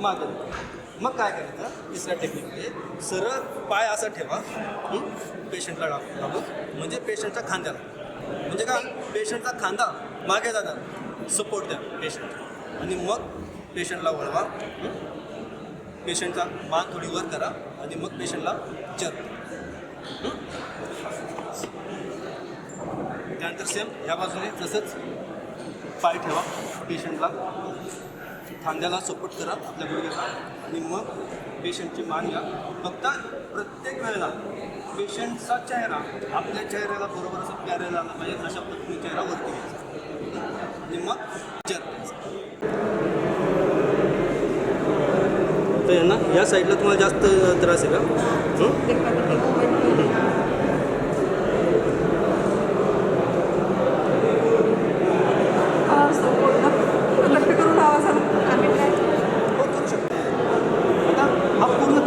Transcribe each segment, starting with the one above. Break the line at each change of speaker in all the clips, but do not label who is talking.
मागं मग काय करायचं तिसऱ्या टेक्निकमध्ये सरळ पाय असा ठेवा पेशंटला लागू म्हणजे पेशंटच्या खांद्याला म्हणजे काय पेशंटचा खांदा मागे जाणार सपोर्ट द्या पेशंट आणि मग पेशंटला वळवा पेशंटचा मान थोडी वर करा आणि मग पेशंटला जर त्यानंतर सेम ह्या बाजूने तसंच पाय ठेवा पेशंटला खांद्याला सपोर्ट करा आपल्या गुडघ्याला आणि मग पेशंटची मान घ्या फक्त प्रत्येक वेळेला पेशंटचा चेहरा आपल्या चेहऱ्याला बरोबर असं पॅरेल आला पाहिजे अशा पद्धतीने चेहरा वरती घ्यायचा आणि मग जर तर ना या साईडला तुम्हाला जास्त त्रास आहे का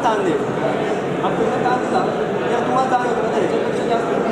ताण दे हा पूर्ण ताण दिला तर तुम्हाला जाणवतं ह्याच्यापेक्षा जास्त